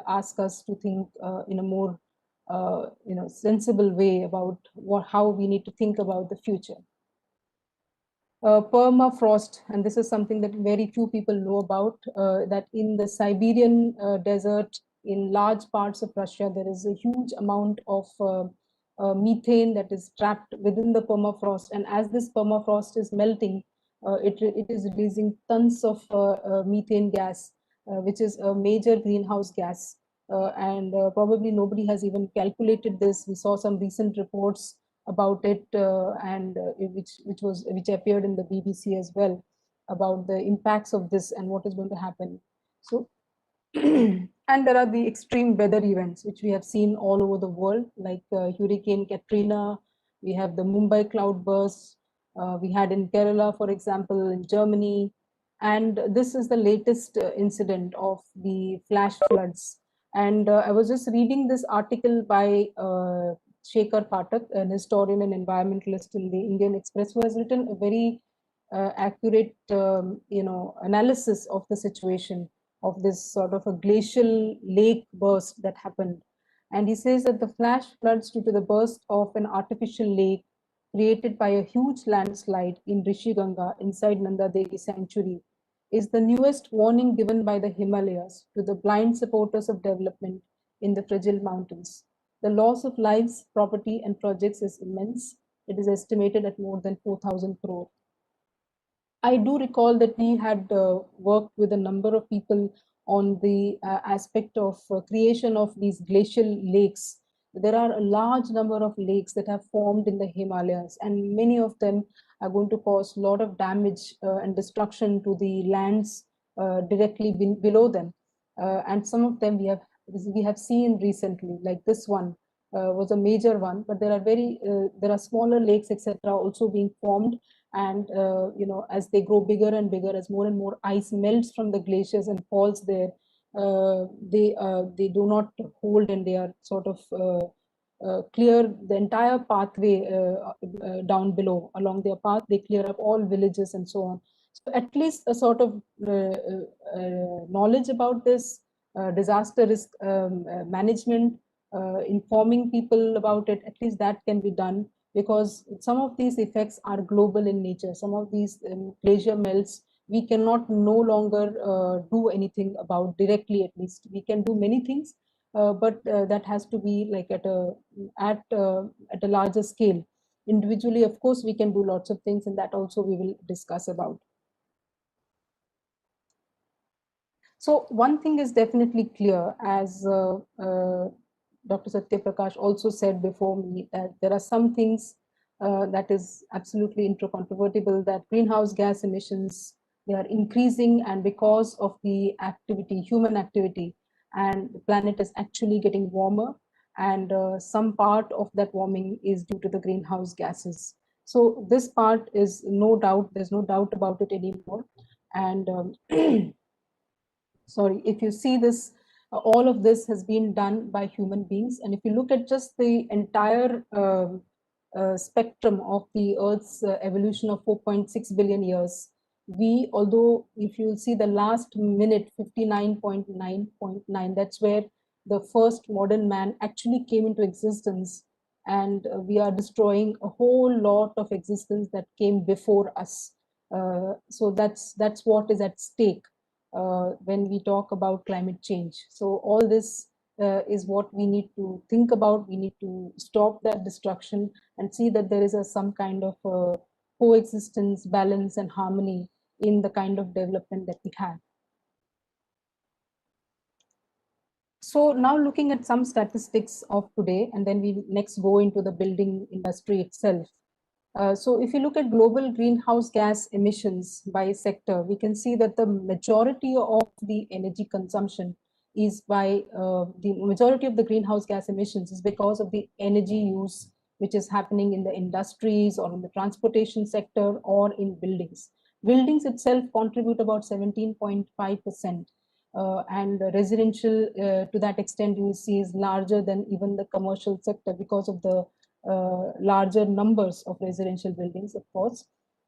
ask us to think in a more sensible way about how we need to think about the future. Permafrost, and this is something that very few people know about, that in the Siberian desert, in large parts of Russia, there is a huge amount of methane that is trapped within the permafrost. And as this permafrost is melting, it is releasing tons of methane gas, which is a major greenhouse gas. And probably nobody has even calculated this. We saw some recent reports about it, and which appeared in the BBC as well, about the impacts of this and what is going to happen. So, and there are the extreme weather events which we have seen all over the world, like Hurricane Katrina. We have the Mumbai cloudburst. We had in Kerala, for example, in Germany. And this is the latest incident of the flash floods. And I was just reading this article by Shekhar Pathak, an historian and environmentalist in the Indian Express, who has written a very accurate, analysis of the situation of this sort of a glacial lake burst that happened. And he says that the flash floods due to the burst of an artificial lake created by a huge landslide in Rishi Ganga inside Nanda Devi Sanctuary is the newest warning given by the Himalayas to the blind supporters of development in the fragile mountains. The loss of lives, property, and projects is immense. It is estimated at more than 4,000 crore. I do recall that we had worked with a number of people on the aspect of creation of these glacial lakes. There are a large number of lakes that have formed in the Himalayas, and many of them are going to cause a lot of damage and destruction to the lands directly below them. And some of them we have seen recently, like this one was a major one, but there are smaller lakes, etc., also being formed. And as they grow bigger and bigger, as more and more ice melts from the glaciers and falls there, they do not hold, and they are sort of clear the entire pathway down below. Along their path, they clear up all villages and so on. So at least a sort of knowledge about this disaster risk management, informing people about it, at least that can be done, because some of these effects are global in nature. Some of these glacier melts, we cannot no longer do anything about directly. At least we can do many things, but that has to be like at a larger scale. Individually, of course, we can do lots of things, and that also we will discuss about. So one thing is definitely clear, as Dr. Satya Prakash also said before me, that there are some things that is absolutely incontrovertible, that greenhouse gas emissions, they are increasing, and because of the activity, human activity, and the planet is actually getting warmer, and some part of that warming is due to the greenhouse gases. So this part is no doubt, there's no doubt about it anymore. And sorry, if you see this, all of this has been done by human beings. And if you look at just the entire spectrum of the Earth's evolution of 4.6 billion years, although if you see the last minute, 59.9.9, that's where the first modern man actually came into existence. And we are destroying a whole lot of existence that came before us. So that's what is at stake when we talk about climate change. So all this is what we need to think about. We need to stop that destruction and see that there is some kind of coexistence, balance, and harmony in the kind of development that we have. So now looking at some statistics of today, and then we next go into the building industry itself. So if you look at global greenhouse gas emissions by sector, we can see that the majority of the energy consumption is by the majority of the greenhouse gas emissions is because of the energy use which is happening in the industries or in the transportation sector or in buildings. Buildings itself contribute about 17.5%. And residential, to that extent, you see, is larger than even the commercial sector because of the larger numbers of residential buildings, of course.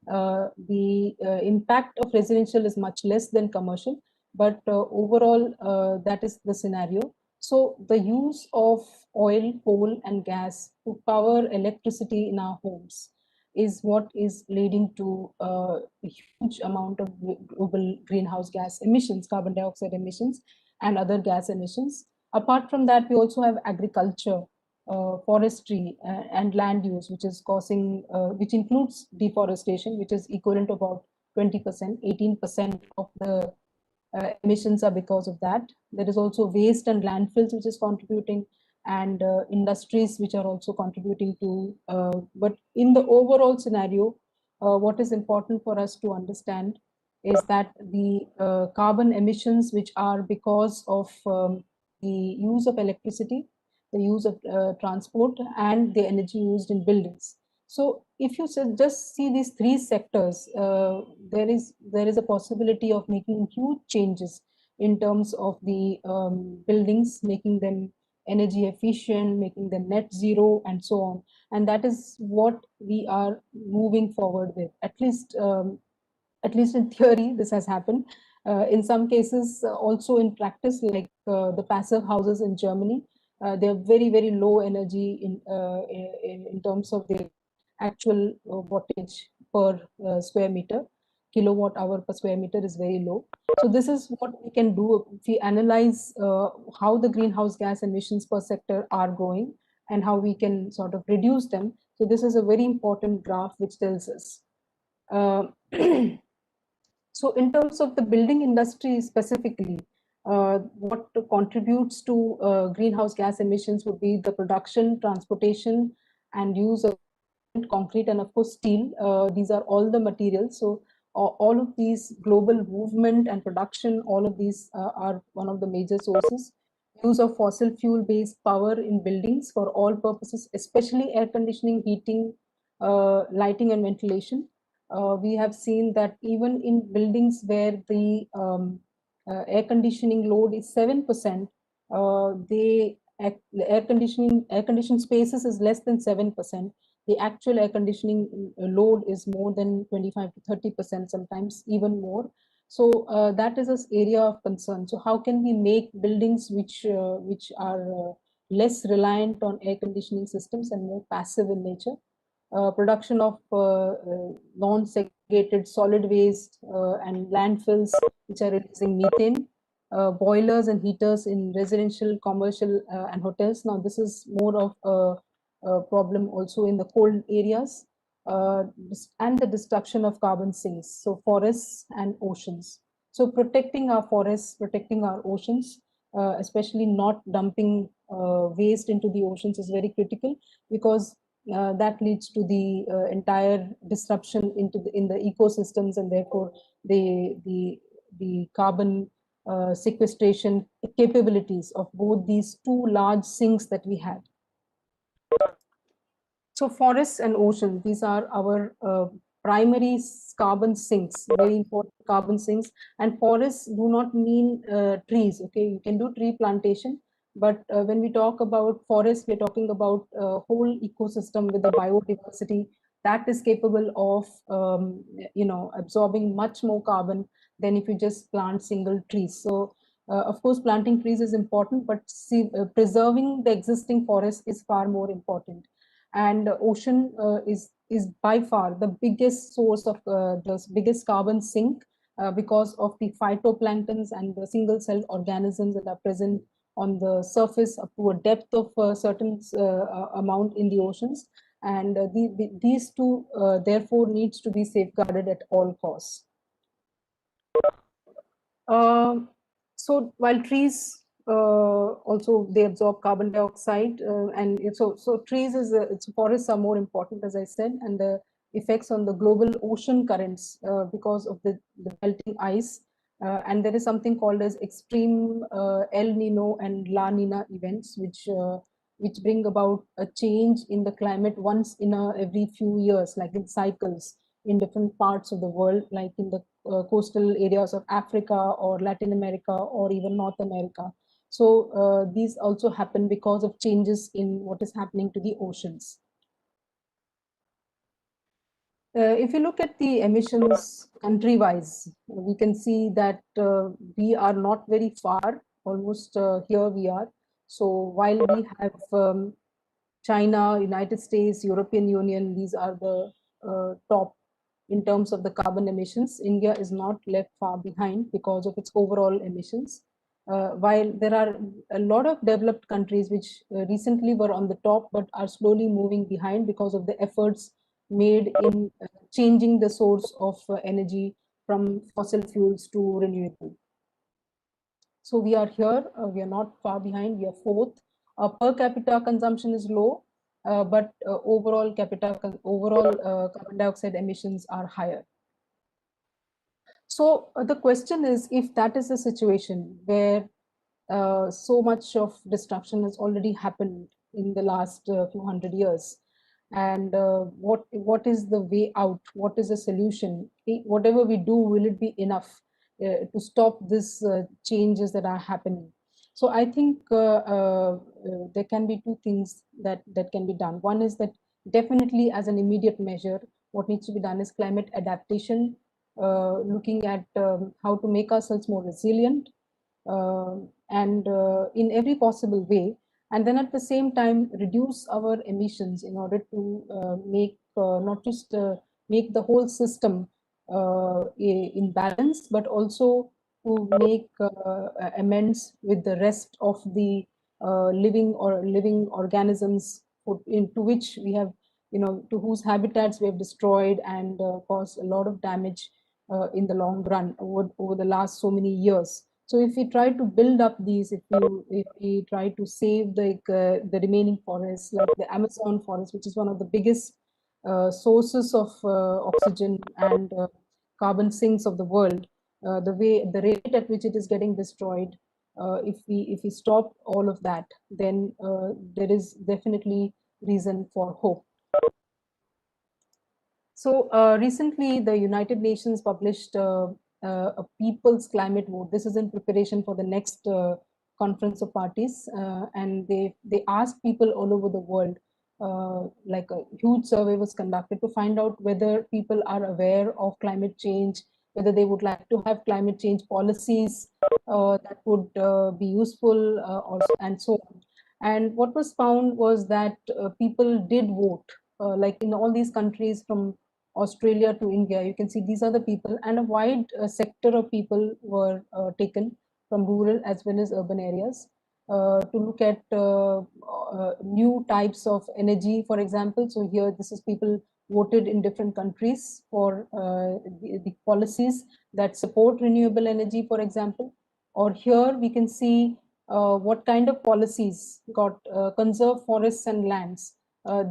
The impact of residential is much less than commercial, but overall, that is the scenario. So the use of oil, coal, and gas to power electricity in our homes is what is leading to a huge amount of global greenhouse gas emissions, carbon dioxide emissions, and other gas emissions. Apart from that, we also have agriculture, forestry, and land use, which is causing, which includes deforestation, which is equivalent to about 20%, 18% of the emissions are because of that. There is also waste and landfills, which is contributing, and industries, which are also contributing to. But in the overall scenario, what is important for us to understand is that the carbon emissions, which are because of the use of electricity, the use of transport, and the energy used in buildings. So if you just see these three sectors, there is a possibility of making huge changes in terms of the buildings, making them energy efficient, making them net zero, and so on. And that is what we are moving forward with. At least in theory, this has happened. In some cases, also in practice, like the passive houses in Germany, they're very, very low energy in terms of the actual wattage per square meter. Kilowatt hour per square meter is very low. So this is what we can do if we analyze how the greenhouse gas emissions per sector are going and how we can sort of reduce them. So this is a very important graph which tells us. Uh, So in terms of the building industry specifically, what contributes to greenhouse gas emissions would be the production, transportation, and use of concrete, and of course steel. These are all the materials. So all of these global movement and production, all of these are one of the major sources. Use of fossil fuel based power in buildings for all purposes, especially air conditioning, heating, lighting, and ventilation. We have seen that even in buildings where the air conditioning load is 7%, the air conditioned spaces is less than 7%. The actual air conditioning load is more than 25 to 30%, sometimes even more. So that is an area of concern. So how can we make buildings which are less reliant on air conditioning systems and more passive in nature? Production of non-segregated solid waste and landfills which are releasing methane, boilers and heaters in residential, commercial, and hotels. Now, this is more of a problem also in the cold areas, and the destruction of carbon sinks, so forests and oceans. So protecting our forests, protecting our oceans, especially not dumping waste into the oceans is very critical, because that leads to the entire disruption in the ecosystems, and therefore the carbon sequestration capabilities of both these two large sinks that we had. So forests and oceans, these are our primary carbon sinks, very important carbon sinks. And forests do not mean trees, okay? You can do tree plantation, but when we talk about forests, we're talking about a whole ecosystem with the biodiversity that is capable of, absorbing much more carbon than if you just plant single trees. So of course, planting trees is important, but preserving the existing forest is far more important. And ocean is by far the biggest source of the biggest carbon sink, because of the phytoplanktons and the single celled organisms that are present on the surface up to a depth of a certain amount in the oceans. And these two therefore needs to be safeguarded at all costs. So while trees also they absorb carbon dioxide, and so trees forests are more important, as I said, and the effects on the global ocean currents because of the melting ice, and there is something called as extreme El Nino and La Nina events, which bring about a change in the climate once in every few years, like in cycles in different parts of the world, like in the coastal areas of Africa or Latin America or even North America. So these also happen because of changes in what is happening to the oceans. If you look at the emissions country-wise, we can see that we are not very far, almost here we are. So while we have China, United States, European Union, these are the top in terms of the carbon emissions. India is not left far behind because of its overall emissions. While there are a lot of developed countries which recently were on the top but are slowly moving behind because of the efforts made in changing the source of energy from fossil fuels to renewable. So we are here, we are not far behind, we are fourth. Per capita consumption is low, but overall carbon dioxide emissions are higher. So the question is, if that is the situation where so much of destruction has already happened in the last few hundred years, and what is the way out? What is the solution? Whatever we do, will it be enough to stop these changes that are happening? So I think there can be two things that can be done. One is that definitely, as an immediate measure, what needs to be done is climate adaptation, looking at how to make ourselves more resilient, uh, and in every possible way, and then at the same time reduce our emissions in order to make not just make the whole system in balance, but also to make amends with the rest of the living organisms into which we have, to whose habitats we have destroyed and caused a lot of damage in the long run over the last so many years. So if we try to build up these, if we try to save the remaining forests, like the Amazon forest, which is one of the biggest sources of oxygen and carbon sinks of the world, the rate at which it is getting destroyed, if we stop all of that, then there is definitely reason for hope. So recently, the United Nations published a People's Climate Vote. This is in preparation for the next Conference of Parties, and they asked people all over the world. Like a huge survey was conducted to find out whether people are aware of climate change, whether they would like to have climate change policies that would be useful, and so on. And what was found was that people did vote, like in all these countries from Australia to India. You can see these are the people, and a wide sector of people were taken from rural as well as urban areas to look at new types of energy, for example. So here, this is people voted in different countries for the policies that support renewable energy, for example. Or here we can see what kind of policies got conserve forests and lands.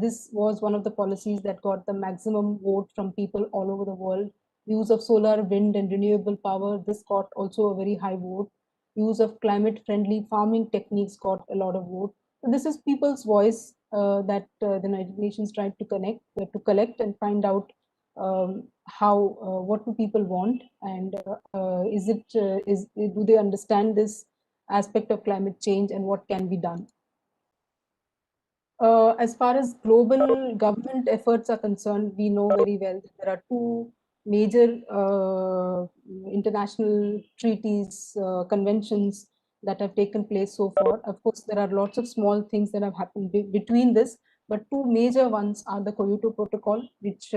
This was one of the policies that got the maximum vote from people all over the world. Use of solar, wind, and renewable power, this got also a very high vote. Use of climate-friendly farming techniques got a lot of vote. So this is people's voice that the United Nations tried to collect and find out how what do people want, and do they understand this aspect of climate change and what can be done. As far as global government efforts are concerned, we know very well that there are two major international treaties, conventions that have taken place so far. Of course, there are lots of small things that have happened between this, but two major ones are the Kyoto Protocol, which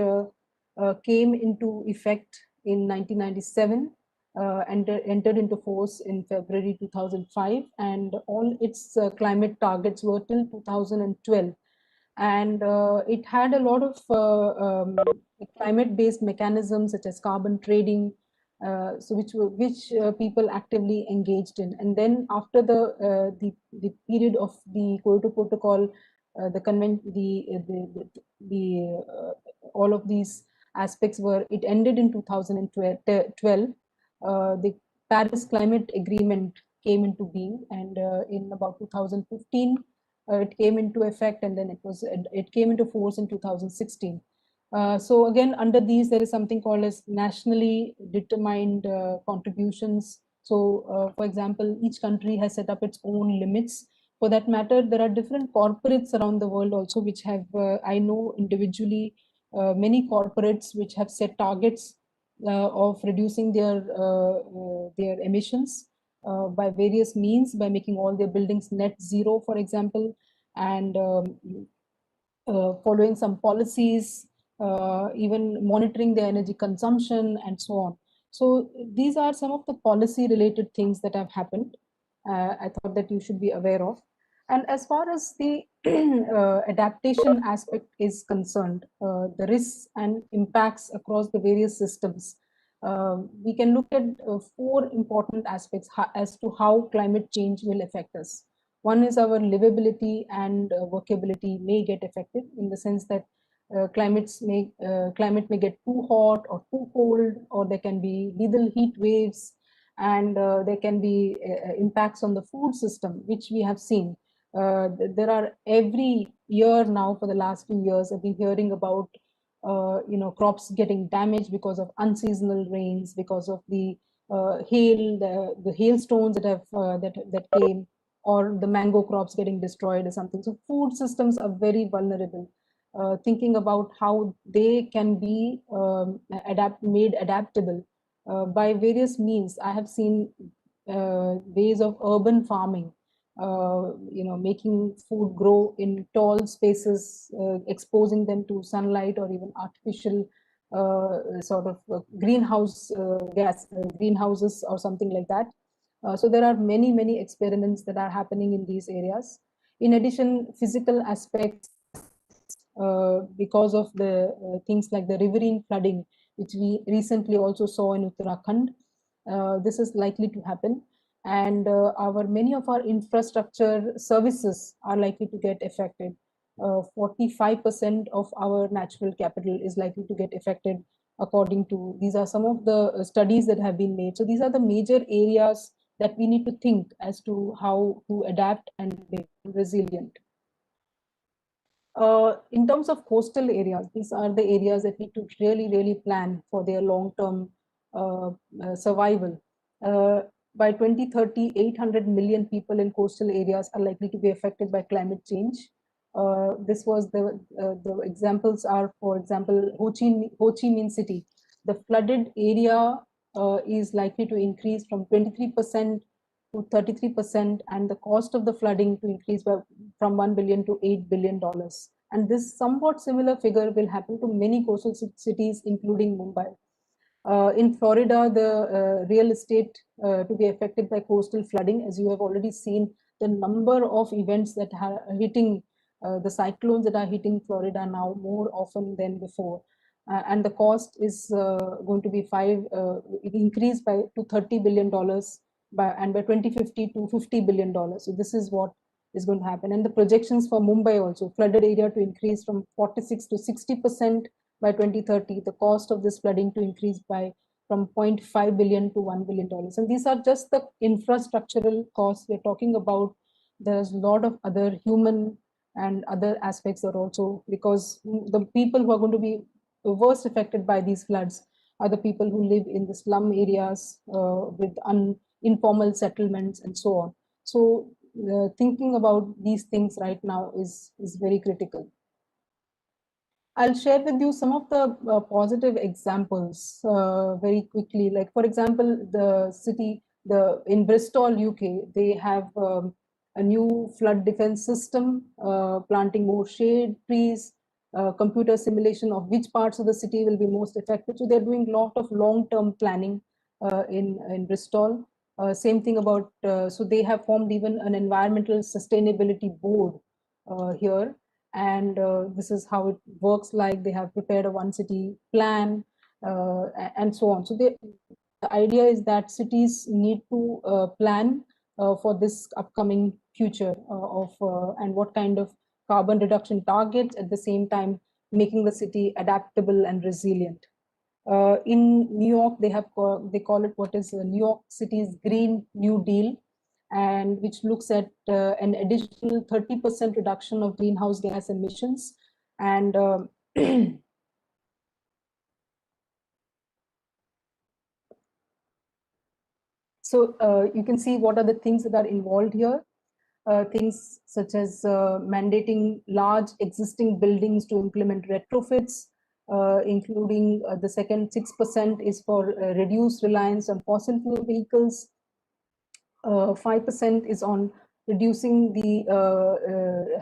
came into effect in 1997 and entered into force in February 2005, and all its climate targets were till 2012. And it had a lot of climate-based mechanisms such as carbon trading, so which people actively engaged in. And then after the period of the Kyoto Protocol, all of these aspects it ended in 2012. The Paris Climate Agreement came into being, and in about 2015, it came into effect, and then it came into force in 2016. So again, under these, there is something called as nationally determined contributions. So, for example, each country has set up its own limits. For that matter, there are different corporates around the world also, which have, I know individually, many corporates which have set targets of reducing their emissions. by various means, by making all their buildings net zero, for example, and following some policies, even monitoring their energy consumption and so on. So these are some of the policy related things that have happened. I thought that you should be aware of. And as far as the adaptation aspect is concerned, the risks and impacts across the various systems, we can look at four important aspects as to how climate change will affect us. One is our livability and workability may get affected, in the sense that climate may get too hot or too cold, or there can be lethal heat waves, and there can be impacts on the food system, which we have seen. There are every year now for the last few years, I've been hearing about crops getting damaged because of unseasonal rains, because of the hail, the hailstones that have that came, or the mango crops getting destroyed or something. So food systems are very vulnerable. Thinking about how they can be made adaptable by various means. I have seen ways of urban farming, making food grow in tall spaces, exposing them to sunlight, or even artificial sort of greenhouses or something like that. So there are many experiments that are happening in these areas. In addition, physical aspects, because of the things like the riverine flooding, which we recently also saw in Uttarakhand. This is likely to happen, and many of our infrastructure services are likely to get affected. 45% of our natural capital is likely to get affected, according to, these are some of the studies that have been made. So these are the major areas that we need to think as to how to adapt and be resilient. In terms of coastal areas, these are the areas that need to really plan for their long-term survival. By 2030, 800 million people in coastal areas are likely to be affected by climate change. This was the examples are, for example, Ho Chi Minh City. The flooded area is likely to increase from 23% to 33%, and the cost of the flooding to increase from $1 billion to $8 billion. And this somewhat similar figure will happen to many coastal cities, including Mumbai. In Florida, the real estate to be affected by coastal flooding, as you have already seen, the number of events that are hitting, the cyclones that are hitting Florida now more often than before. And the cost is going to be increased to $30 billion and by 2050 to $50 billion. So this is what is going to happen. And the projections for Mumbai also, flooded area to increase from 46 to 60% by 2030, the cost of this flooding to increase from $0.5 billion to $1 billion. And these are just the infrastructural costs we're talking about. There's a lot of other human and other aspects are also, because the people who are going to be worst affected by these floods are the people who live in the slum areas with informal settlements and so on. So thinking about these things right now is very critical. I'll share with you some of the positive examples very quickly. Like, for example, the city, in Bristol, UK, they have a new flood defense system, planting more shade trees, computer simulation of which parts of the city will be most affected. So they're doing a lot of long-term planning in Bristol. Same thing about, so they have formed even an environmental sustainability board here. And this is how it works. Like, they have prepared a one city plan and so on. So the idea is that cities need to plan for this upcoming future and what kind of carbon reduction targets, at the same time making the city adaptable and resilient. In New York, they call it what is New York City's Green New Deal, and which looks at an additional 30% reduction of greenhouse gas emissions. And so you can see what are the things that are involved here. Things such as mandating large existing buildings to implement retrofits, including the second 6% is for reduced reliance on fossil fuel vehicles. 5% is on reducing the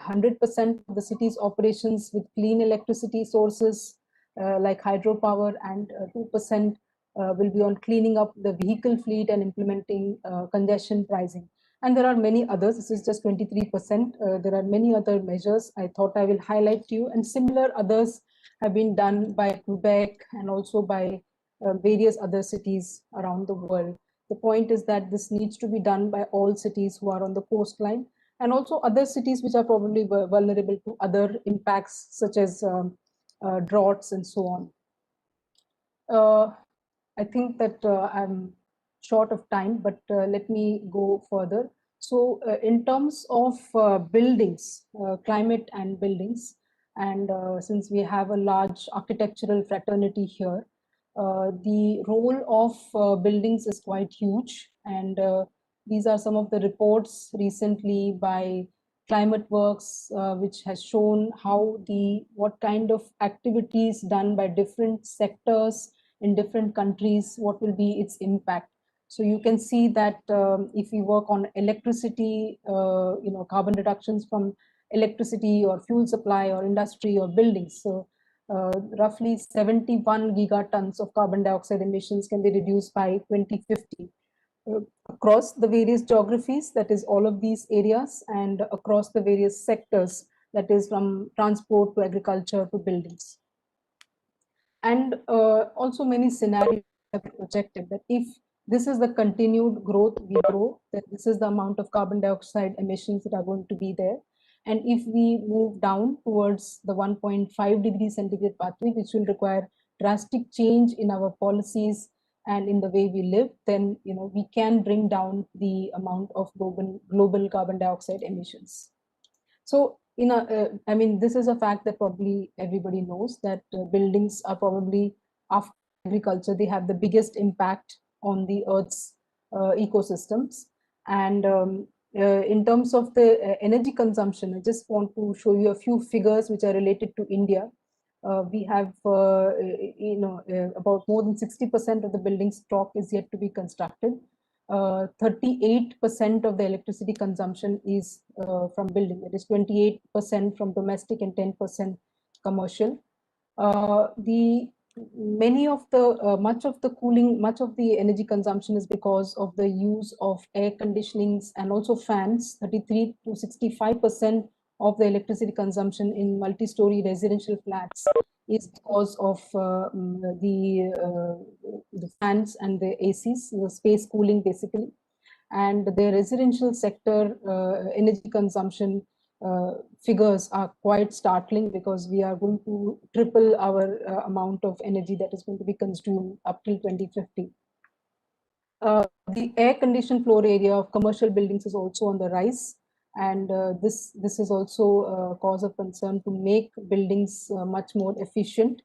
100% of the city's operations with clean electricity sources like hydropower, and 2% will be on cleaning up the vehicle fleet and implementing congestion pricing. And there are many others. This is just 23%. There are many other measures I thought I will highlight to you, and similar others have been done by Quebec and also by various other cities around the world. The point is that this needs to be done by all cities who are on the coastline, and also other cities which are probably vulnerable to other impacts such as droughts and so on. I think that I'm short of time, but let me go further. So in terms of buildings, climate and buildings, and since we have a large architectural fraternity here, the role of buildings is quite huge. And these are some of the reports recently by ClimateWorks, which has shown how what kind of activities done by different sectors in different countries, what will be its impact. So you can see that if we work on electricity, carbon reductions from electricity or fuel supply or industry or buildings. So roughly 71 gigatons of carbon dioxide emissions can be reduced by 2050 across the various geographies, that is all of these areas, and across the various sectors, that is from transport to agriculture to buildings. And also many scenarios have projected that if this is the continued growth we grow, that this is the amount of carbon dioxide emissions that are going to be there. And if we move down towards the 1.5 degrees centigrade pathway, which will require drastic change in our policies and in the way we live, then we can bring down the amount of global carbon dioxide emissions. So I mean, this is a fact that probably everybody knows, that buildings are probably, after agriculture, they have the biggest impact on the Earth's ecosystems. And in terms of the energy consumption, I just want to show you a few figures which are related to India. We have, about more than 60% of the building stock is yet to be constructed. 38% of the electricity consumption is from building. It is 28% from domestic and 10% commercial. Much of the energy consumption is because of the use of air conditionings and also fans. 33 to 65% of the electricity consumption in multi-story residential flats is because of the fans and the ACs, the space cooling basically. And the residential sector energy consumption figures are quite startling, because we are going to triple our amount of energy that is going to be consumed up till 2050. The air conditioned floor area of commercial buildings is also on the rise. And this is also a cause of concern to make buildings much more efficient.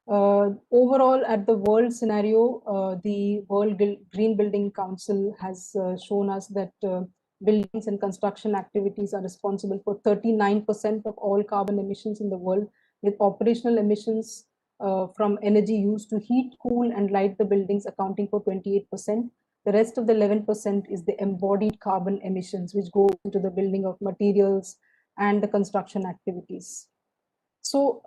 Overall, at the world scenario, the World Green Building Council has shown us that buildings and construction activities are responsible for 39% of all carbon emissions in the world, with operational emissions from energy used to heat, cool, and light the buildings accounting for 28%. The rest of the 11% is the embodied carbon emissions, which go into the building of materials and the construction activities. So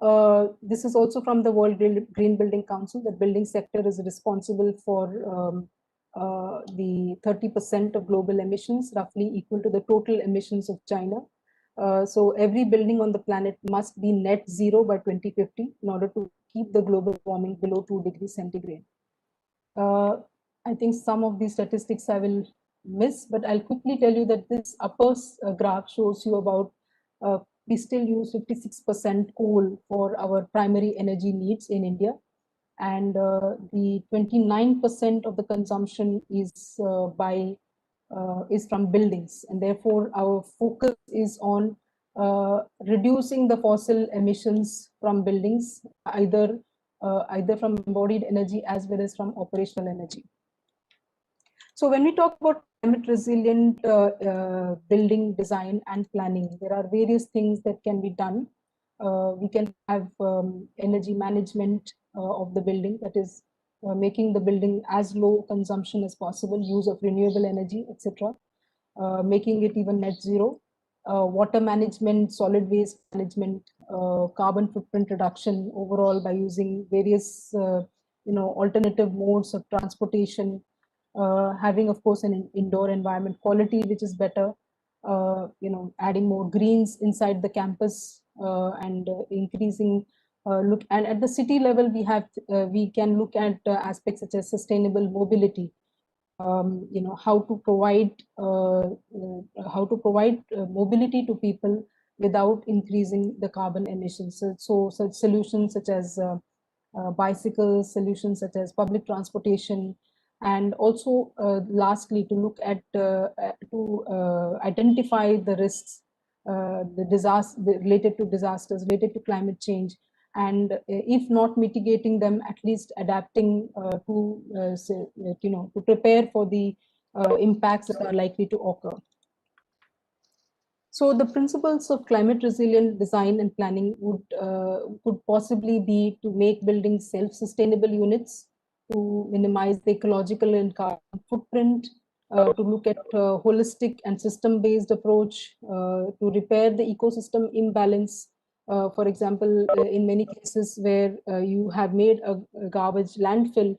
this is also from the World Green Building Council, that building sector is responsible for the 30% of global emissions, roughly equal to the total emissions of China. So every building on the planet must be net zero by 2050 in order to keep the global warming below 2 degrees centigrade. I think some of these statistics I will miss, but I'll quickly tell you that this upper graph shows you about we still use 56% coal for our primary energy needs in India. And the 29% of the consumption is from buildings. And therefore, our focus is on reducing the fossil emissions from buildings, either from embodied energy as well as from operational energy. So when we talk about climate resilient building design and planning, there are various things that can be done. We can have energy management of the building, that is making the building as low consumption as possible, use of renewable energy, etc. making it even net zero. Water management, solid waste management, carbon footprint reduction overall by using various alternative modes of transportation, having of course an indoor environment quality which is better, adding more greens inside the campus, and increasing look. And at the city level we can look at aspects such as sustainable mobility, how to provide mobility to people without increasing the carbon emissions. So such solutions such as bicycles, solutions such as public transportation, and also lastly to look at to identify the risks, the disaster related to disasters, related to climate change, and if not mitigating them, at least adapting to prepare for the impacts that are likely to occur. So the principles of climate resilient design and planning could possibly be to make buildings self-sustainable units, to minimize the ecological and carbon footprint, to look at holistic and system-based approach, to repair the ecosystem imbalance. For example, in many cases where you have made a garbage landfill,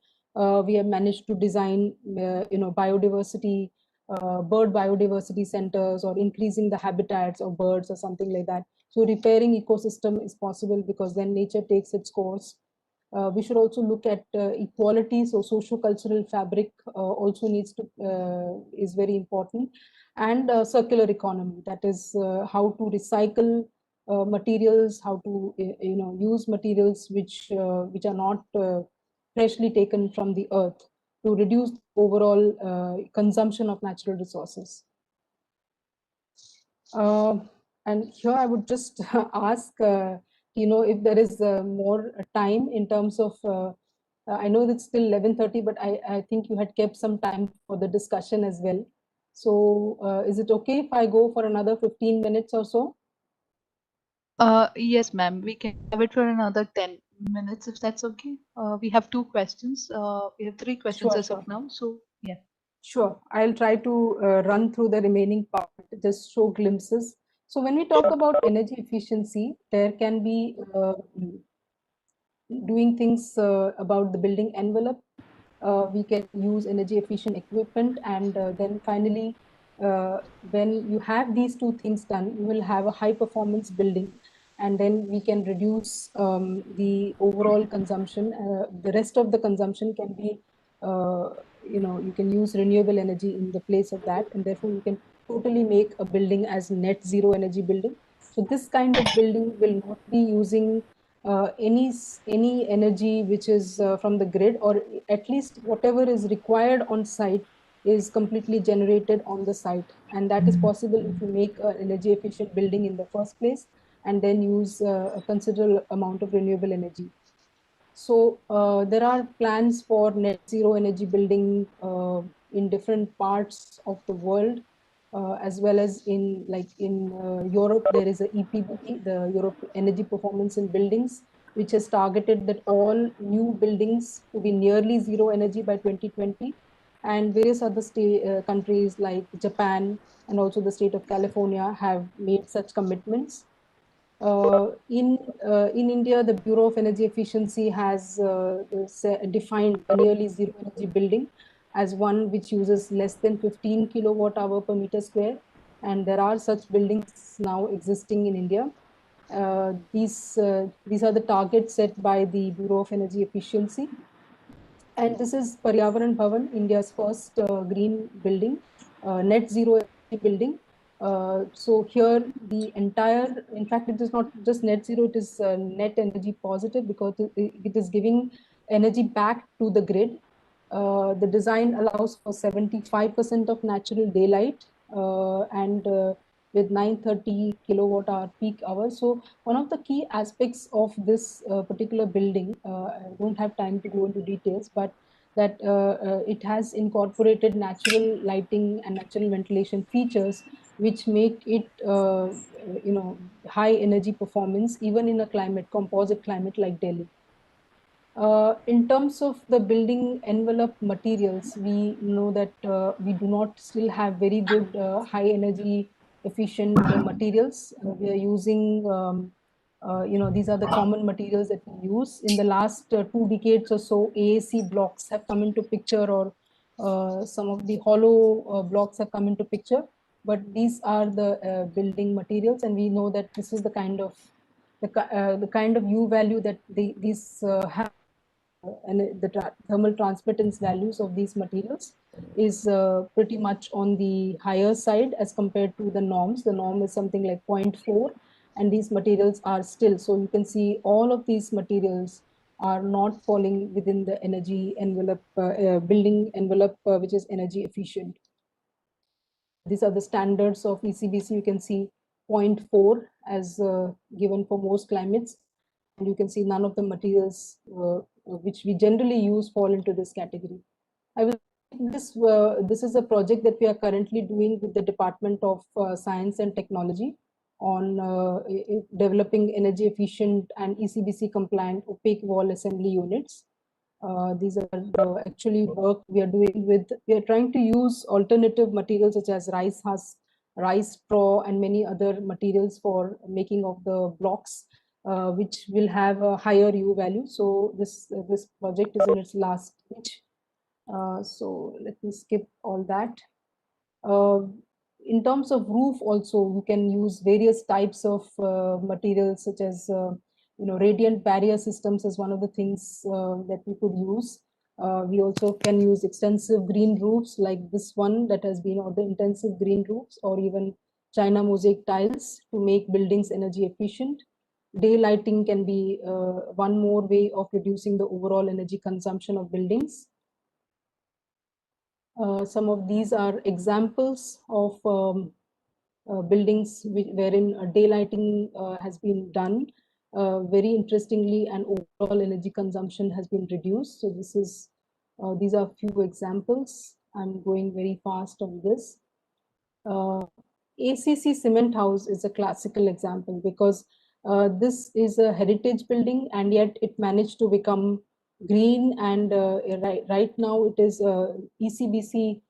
we have managed to design, biodiversity, bird biodiversity centers, or increasing the habitats of birds or something like that. So repairing ecosystem is possible because then nature takes its course. We should also look at equality. So socio-cultural fabric also is very important, and circular economy. That is how to recycle materials, how to use materials which are not freshly taken from the earth, to reduce overall consumption of natural resources. And here I would just ask, if there is more time in terms of, I know it's still 11:30, but I think you had kept some time for the discussion as well. So is it okay if I go for another 15 minutes or so? Yes, ma'am. We can have it for another 10 minutes if that's okay. We have two questions. We have three questions Sure, as sure. of now. So, yeah. Sure, I'll try to run through the remaining part, just show glimpses. So when we talk about energy efficiency, there can be doing things about the building envelope. We can use energy efficient equipment, and then finally, when you have these two things done, you will have a high performance building, and then we can reduce the overall consumption. The rest of the consumption can be, you can use renewable energy in the place of that, and therefore you can totally make a building as net zero energy building. So this kind of building will not be using any energy which is from the grid, or at least whatever is required on site is completely generated on the site, and that is possible if you make an energy efficient building in the first place and then use a considerable amount of renewable energy. So there are plans for net zero energy building in different parts of the world, as well as in Europe. There is a EPBD, the Europe Energy Performance in Buildings, which has targeted that all new buildings to be nearly zero energy by 2020, and various other countries like Japan and also the state of California have made such commitments. In India, the Bureau of Energy Efficiency has defined a nearly zero energy building as one which uses less than 15 kilowatt hour per meter square, and there are such buildings now existing in India. These are the targets set by the Bureau of Energy Efficiency, and this is Paryavaran Bhavan, India's first green building, net zero energy building. So here the entire, in fact, it is not just net zero, it is net energy positive, because it is giving energy back to the grid. The design allows for 75% of natural daylight, and with 930 kilowatt hour peak hours. So one of the key aspects of this particular building, I don't have time to go into details, but that it has incorporated natural lighting and natural ventilation features which make it high energy performance even in a composite climate like Delhi. In terms of the building envelope materials, we know that we do not still have very good high energy efficient materials. We are using, these are the common materials that we use. In the last 2 decades or so, AAC blocks have come into picture, or some of the hollow blocks have come into picture. But these are the building materials, and we know that this is the kind of the kind of U value that these have, and the thermal transmittance values of these materials is pretty much on the higher side as compared to the norms. The norm is something like 0.4, and these materials are still. So you can see all of these materials are not falling within the energy envelope, building envelope, which is energy efficient. These are the standards of ECBC. You can see 0.4 as given for most climates. And you can see none of the materials which we generally use fall into this category. I will this is a project that we are currently doing with the Department of Science and Technology on developing energy efficient and ECBC compliant opaque wall assembly units. These are actually work we are doing with, we are trying to use alternative materials such as rice husk, rice straw, and many other materials for making of the blocks, which will have a higher U value. So this project is in its last stage. So let me skip all that. In terms of roof also, you can use various types of materials such as radiant barrier systems is one of the things that we could use. We also can use extensive green roofs like this one that has been, or the intensive green roofs, or even China mosaic tiles to make buildings energy efficient. Daylighting can be one more way of reducing the overall energy consumption of buildings. Some of these are examples of buildings wherein daylighting has been done. Very interestingly, and overall energy consumption has been reduced. So this is, these are few examples. I'm going very fast on this. ACC Cement House is a classical example because this is a heritage building, and yet it managed to become green, and right now it is a ECBC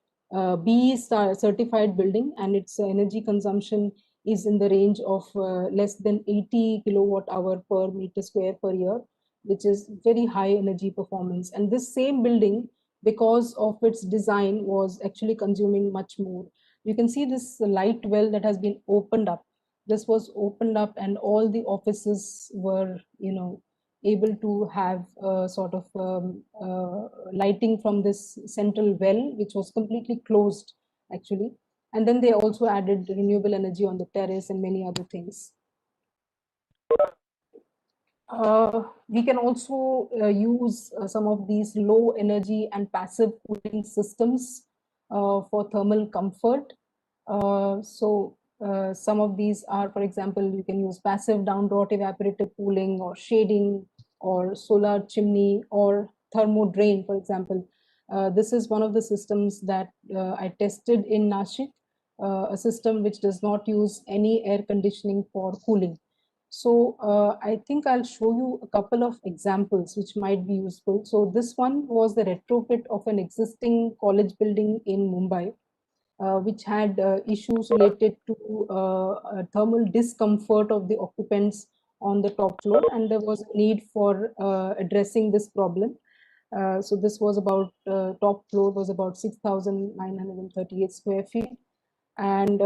BE certified building, and its energy consumption is in the range of less than 80 kilowatt hour per meter square per year, which is very high energy performance. And this same building, because of its design, was actually consuming much more. You can see this light well that has been opened up. This was opened up, and all the offices were, able to have sort of lighting from this central well, which was completely closed actually. And then they also added renewable energy on the terrace and many other things. We can also use some of these low energy and passive cooling systems for thermal comfort. Some of these are, for example, you can use passive down draught evaporative cooling, or shading, or solar chimney, or thermo drain, for example. This is one of the systems that I tested in Nashik, a system which does not use any air conditioning for cooling. So I think I'll show you a couple of examples which might be useful. So this one was the retrofit of an existing college building in Mumbai, which had issues related to thermal discomfort of the occupants on the top floor, and there was a need for addressing this problem. So this was about, top floor was about 6,938 square feet. And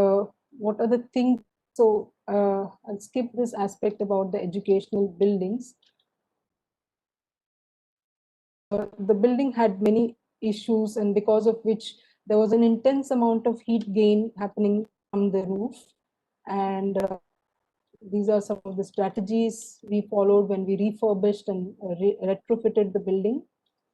what are the things? So I'll skip this aspect about the educational buildings. The building had many issues, and because of which there was an intense amount of heat gain happening from the roof. And these are some of the strategies we followed when we refurbished and retrofitted the building.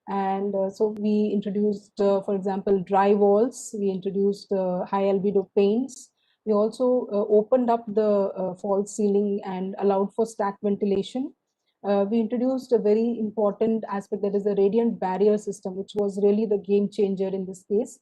And so we introduced, for example, dry walls. We introduced high albedo paints. We also opened up the false ceiling and allowed for stack ventilation. We introduced a very important aspect, that is the radiant barrier system, which was really the game changer in this case,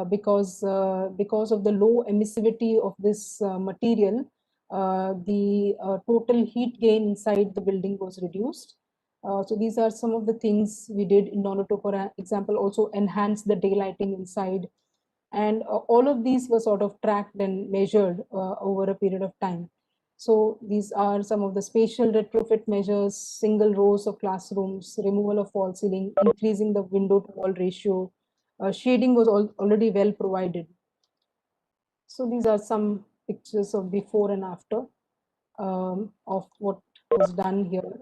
because of the low emissivity of this material, the total heat gain inside the building was reduced. So these are some of the things we did in order to, for example, also enhance the daylighting inside. And all of these were sort of tracked and measured over a period of time. So these are some of the spatial retrofit measures: single rows of classrooms, removal of false ceiling, increasing the window to wall ratio. Shading was already well provided. So these are some pictures of before and after of what was done here.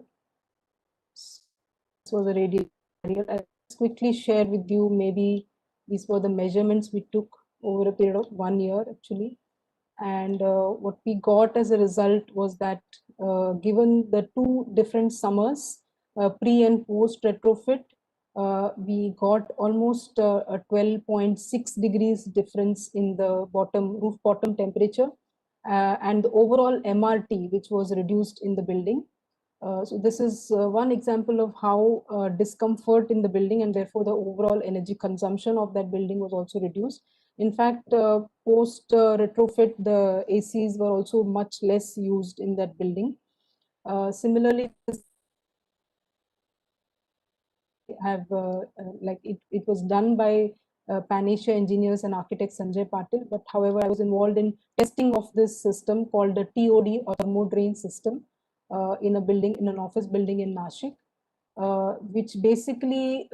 This was a radial. I'll quickly share with you, maybe these were the measurements we took over a period of 1 year actually. And what we got as a result was that given the two different summers, pre and post retrofit, we got almost a 12.6 degrees difference in the roof bottom temperature, and the overall MRT, which was reduced in the building. So this is one example of how discomfort in the building and therefore the overall energy consumption of that building was also reduced. In fact, post retrofit, the ACs were also much less used in that building. Similarly, it was done by Pan-Asia engineers and architect Sanjay Patil. But however, I was involved in testing of this system called the TOD, or thermo drain system, in a building, in an office building in Nashik. Which basically,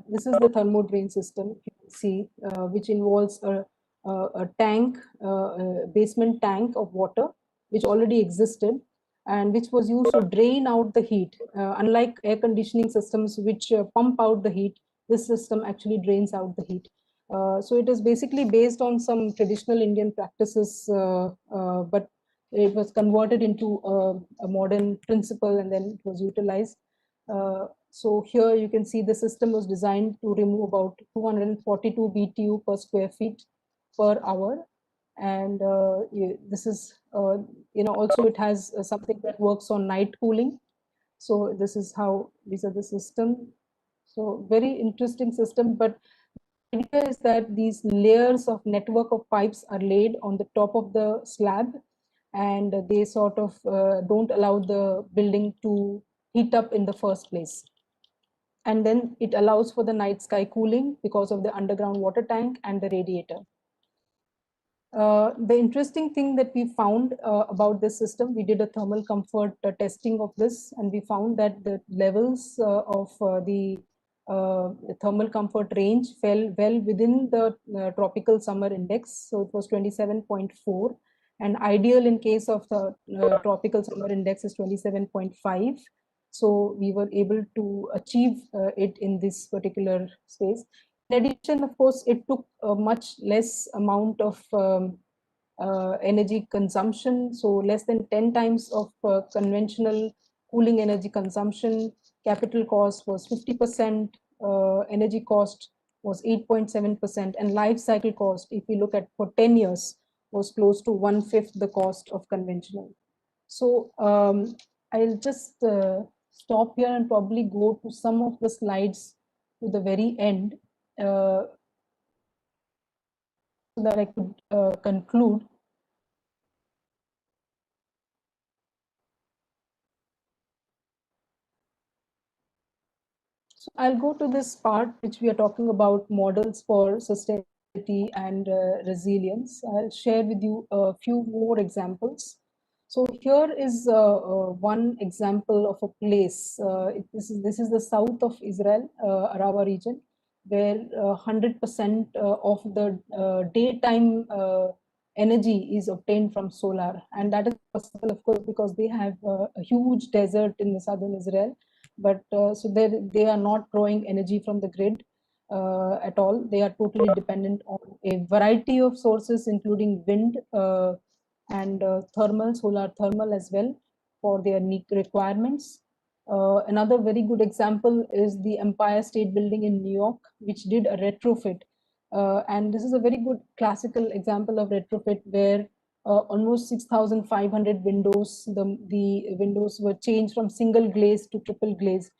this is the thermo drain system, you can see, which involves a tank, a basement tank of water, which already existed and which was used to drain out the heat. Unlike air conditioning systems, which pump out the heat, this system actually drains out the heat. So it is basically based on some traditional Indian practices, but it was converted into a modern principle and then it was utilized. So here you can see the system was designed to remove about 242 BTU per square feet per hour. And this is, also it has something that works on night cooling. So this is how, these are the system. So very interesting system, but the idea is that these layers of network of pipes are laid on the top of the slab, and they sort of don't allow the building to heat up in the first place. And then it allows for the night sky cooling because of the underground water tank and the radiator. The interesting thing that we found about this system, we did a thermal comfort testing of this, and we found that the levels of the thermal comfort range fell well within the tropical summer index. So it was 27.4, and ideal in case of the tropical summer index is 27.5. So we were able to achieve it in this particular space. In addition, of course, it took a much less amount of energy consumption, so less than 10 times of conventional cooling energy consumption. Capital cost was 50%, energy cost was 8.7%, and life cycle cost, if we look at for 10 years, was close to 1/5 the cost of conventional. So I'll just stop here and probably go to some of the slides to the very end, so that I could conclude. So I'll go to this part which we are talking about, models for sustainability and resilience. I'll share with you a few more examples. So here is one example of a place. This is the south of Israel, Arava region, where 100% of the daytime energy is obtained from solar. And that is possible, of course, because they have a huge desert in the southern Israel. But so they are not drawing energy from the grid at all. They are totally dependent on a variety of sources, including wind and thermal, solar thermal as well, for their requirements. Another very good example is the Empire State Building in New York, which did a retrofit. And this is a very good classical example of retrofit where almost 6,500 windows, the windows were changed from single glaze to triple glaze.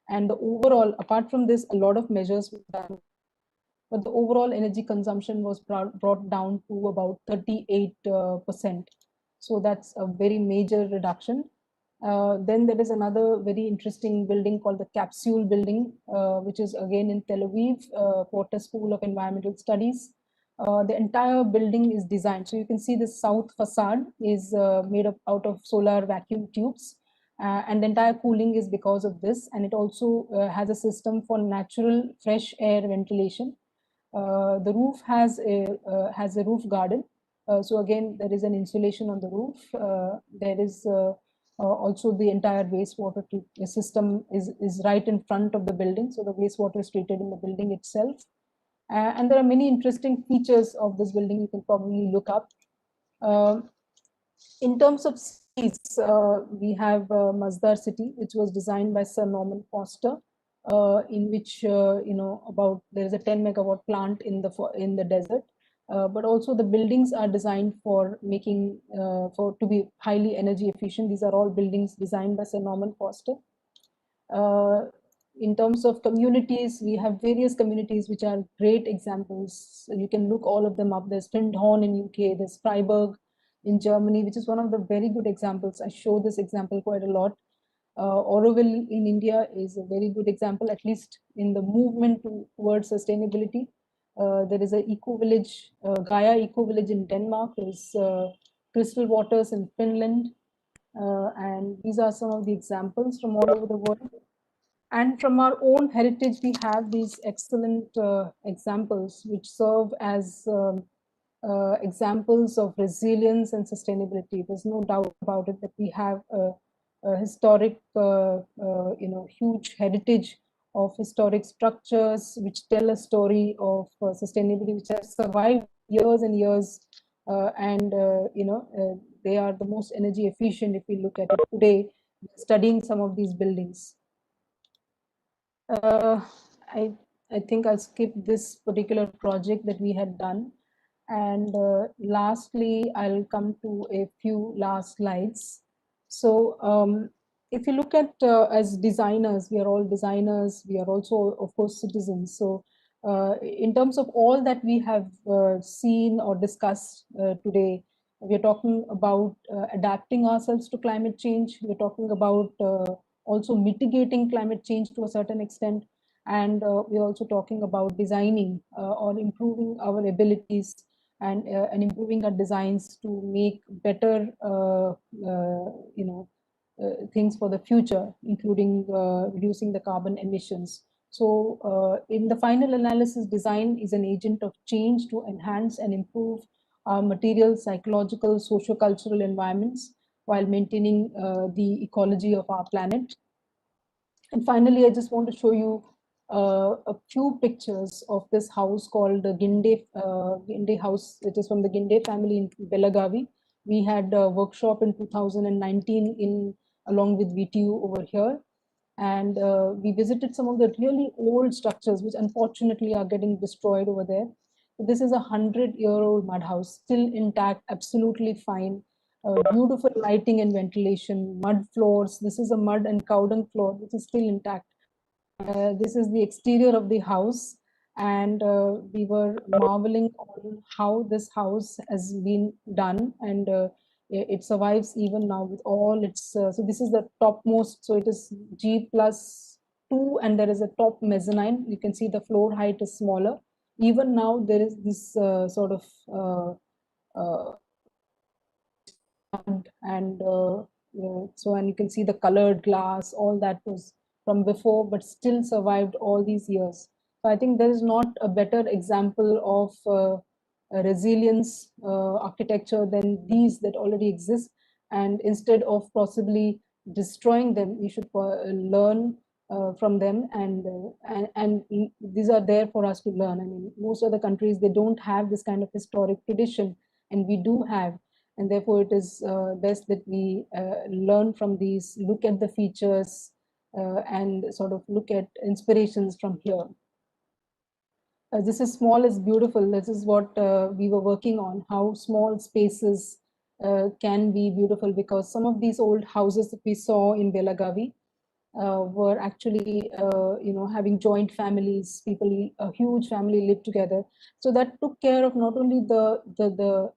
And the overall, apart from this, a lot of measures were done, but the overall energy consumption was brought down to about 38%. So that's a very major reduction. Then there is another very interesting building called the Capsule Building, which is again in Tel Aviv, Porter School of Environmental Studies. The entire building is designed. So you can see the south facade is made up out of solar vacuum tubes. And the entire cooling is because of this. And it also has a system for natural fresh air ventilation. The roof has a roof garden. So again, there is an insulation on the roof. There is also the entire wastewater system is right in front of the building. So the wastewater is treated in the building itself. And there are many interesting features of this building you can probably look up. In terms of cities, we have Masdar city, which was designed by Sir Norman Foster, in which there is a 10 megawatt plant in the desert. But also the buildings are designed for making to be highly energy efficient. These are all buildings designed by Sir Norman Foster. In terms of communities, we have various communities which are great examples. You can look all of them up. There's Findhorn in UK, there's Freiburg in Germany, which is one of the very good examples. I show this example quite a lot. Auroville in India is a very good example, at least in the movement towards sustainability. There is a eco village, Gaia eco village in Denmark. There's Crystal Waters in Finland. And these are some of the examples from all over the world. And from our own heritage, we have these excellent examples which serve as examples of resilience and sustainability. There's no doubt about it that we have a historic, huge heritage of historic structures which tell a story of sustainability, which has survived years and years. They are the most energy efficient if we look at it today, studying some of these buildings. I think I'll skip this particular project that we had done. And lastly, I'll come to a few last slides. So if you look at as designers, we are all designers. We are also, of course, citizens. So in terms of all that we have seen or discussed today, we're talking about adapting ourselves to climate change. We're talking about also mitigating climate change to a certain extent. And we're also talking about designing or improving our abilities and improving our designs to make better things for the future, including reducing the carbon emissions. So in the final analysis, design is an agent of change to enhance and improve our material, psychological, socio-cultural environments while maintaining the ecology of our planet. And finally, I just want to show you a few pictures of this house called the Ginde House, which is from the Ginde family in Belagavi. We had a workshop in 2019 along with VTU over here. And we visited some of the really old structures, which unfortunately are getting destroyed over there. This is a 100-year-old mud house, still intact, absolutely fine. Beautiful lighting and ventilation, mud floors. This is a mud and cow dung floor, which is still intact. This is the exterior of the house. And we were marveling on how this house has been done. And it survives even now with all its, so this is the topmost, so it is G+2 and there is a top mezzanine. You can see the floor height is smaller. Even now there is this sort of and so, and you can see the colored glass, all that was from before, but still survived all these years. So I think there is not a better example of resilience architecture than these that already exist. And instead of possibly destroying them, we should learn from them, and these are there for us to learn. I mean, most other countries, they don't have this kind of historic tradition, and we do have. And therefore, it is best that we learn from these, look at the features, and sort of look at inspirations from here. This is small is beautiful. This is what we were working on, how small spaces can be beautiful, because some of these old houses that we saw in Belagavi were actually, having joint families, people, a huge family lived together. So that took care of not only the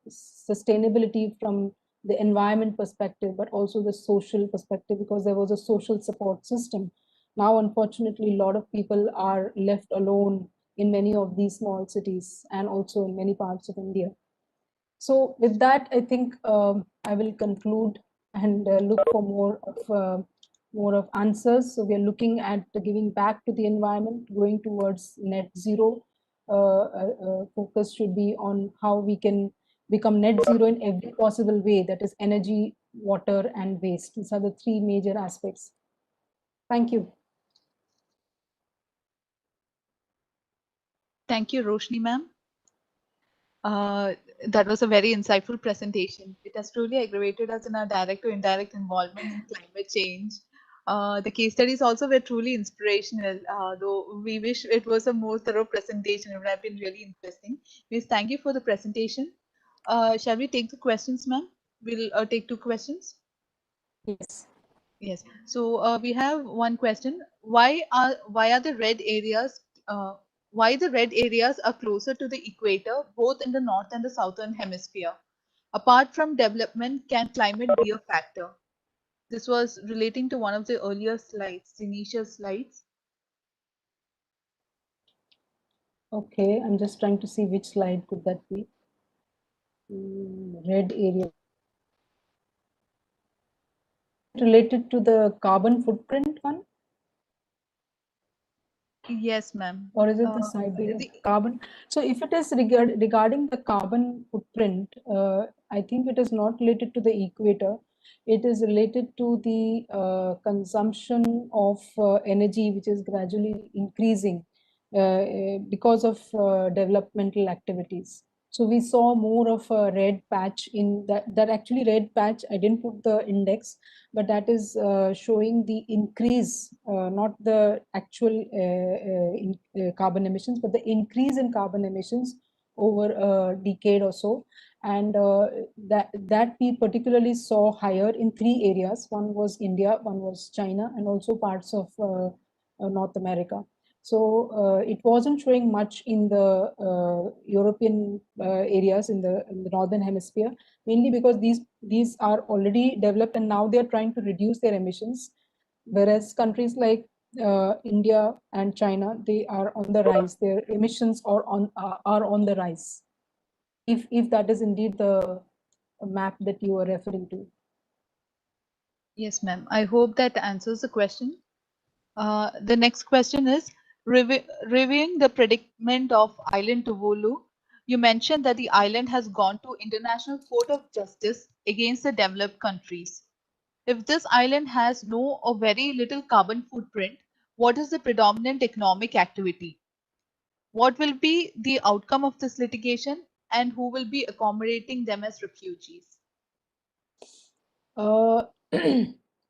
sustainability from the environment perspective, but also the social perspective, because there was a social support system. Now, unfortunately, a lot of people are left alone in many of these small cities and also in many parts of India. So with that, I think I will conclude and look for more of answers. So we are looking at giving back to the environment, going towards net zero. Focus should be on how we can become net zero in every possible way, that is energy, water, and waste. These are the three major aspects. Thank you. Thank you, Roshni ma'am. That was a very insightful presentation. It has truly aggravated us in our direct or indirect involvement in climate change. The case studies also were truly inspirational, though we wish it was a more thorough presentation. It would have been really interesting. Miss, thank you for the presentation. Shall we take the questions, ma'am? We'll take two questions. Yes. Yes. So we have one question. Why are the red areas why the red areas are closer to the equator, both in the north and the southern hemisphere? Apart from development, can climate be a factor? This was relating to one of the earlier slides, the initial slides. Okay, I'm just trying to see which slide could that be. Red area. Related to the carbon footprint one? Yes, ma'am. Or is it the Siberia The, carbon? So if it is regarding the carbon footprint, I think it is not related to the equator. It is related to the consumption of energy, which is gradually increasing because of developmental activities. So we saw more of a red patch in that actually red patch, I didn't put the index, but that is showing the increase, not the actual carbon emissions, but the increase in carbon emissions over a decade or so. And that we particularly saw higher in three areas. One was India, one was China, and also parts of North America. So it wasn't showing much in the European areas in the northern hemisphere, mainly because these are already developed and now they are trying to reduce their emissions, whereas countries like India and China, they are on the rise. Their emissions are on the rise. If that is indeed the map that you are referring to. yes, ma'am. I hope that answers the question. The next question is reviewing the predicament of island Tuvalu. You mentioned that the island has gone to International Court of Justice against the developed countries. If this island has no or very little carbon footprint, what is the predominant economic activity? What will be the outcome of this litigation, and who will be accommodating them as refugees?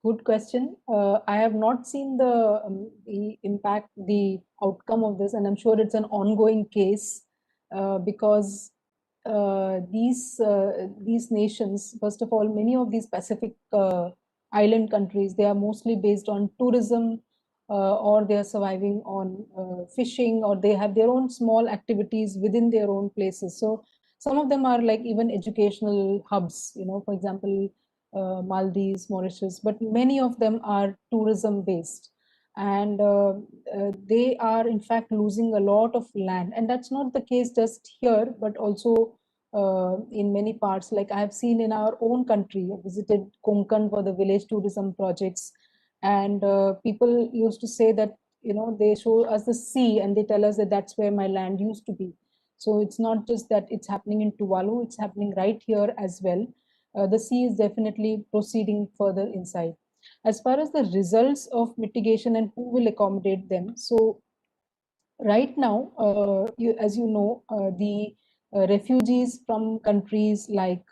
Good question. I have not seen the impact, the outcome of this, and I'm sure it's an ongoing case because these nations, first of all, many of these Pacific island countries, they are mostly based on tourism, or they are surviving on fishing, or they have their own small activities within their own places. So some of them are like even educational hubs, for example, Maldives, Mauritius, but many of them are tourism based. And they are in fact losing a lot of land. And that's not the case just here, but also in many parts. Like I have seen in our own country, I visited Konkan for the village tourism projects. And people used to say that, they show us the sea and they tell us that that's where my land used to be. So it's not just that it's happening in Tuvalu, it's happening right here as well. The sea is definitely proceeding further inside. As far as the results of mitigation and who will accommodate them, so right now, as you know, the refugees from countries like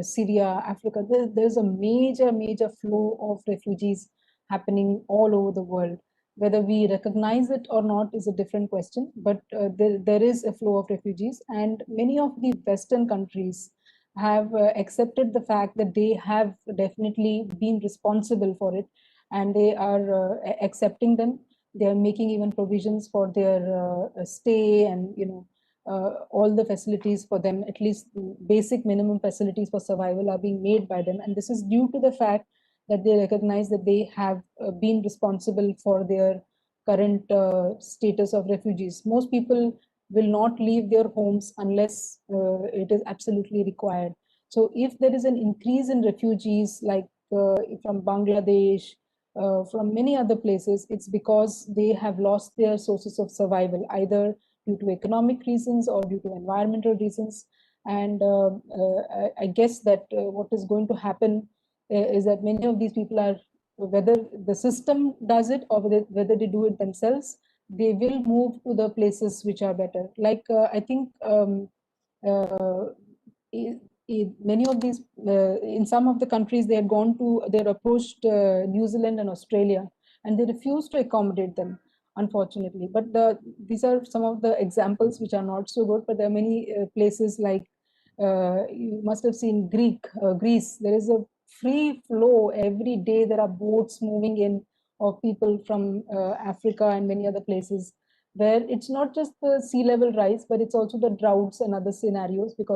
Syria, Africa, there's a major flow of refugees happening all over the world. Whether we recognize it or not is a different question, but there is a flow of refugees, and many of the Western countries have accepted the fact that they have definitely been responsible for it, and they are accepting them. They are making even provisions for their stay, and all the facilities for them, at least basic minimum facilities for survival are being made by them. And this is due to the fact that they recognize that they have been responsible for their current status of refugees. Most people will not leave their homes unless it is absolutely required. So if there is an increase in refugees, like from Bangladesh, from many other places, it's because they have lost their sources of survival, either due to economic reasons or due to environmental reasons. And I guess that what is going to happen is that many of these people are, whether the system does it or whether they do it themselves, they will move to the places which are better. Like I think many of these, in some of the countries, they had approached New Zealand and Australia, and they refused to accommodate them, unfortunately. But these are some of the examples which are not so good. But there are many places like you must have seen Greece. There is a free flow every day. There are boats moving in of people from Africa and many other places, where it's not just the sea level rise, but it's also the droughts and other scenarios, because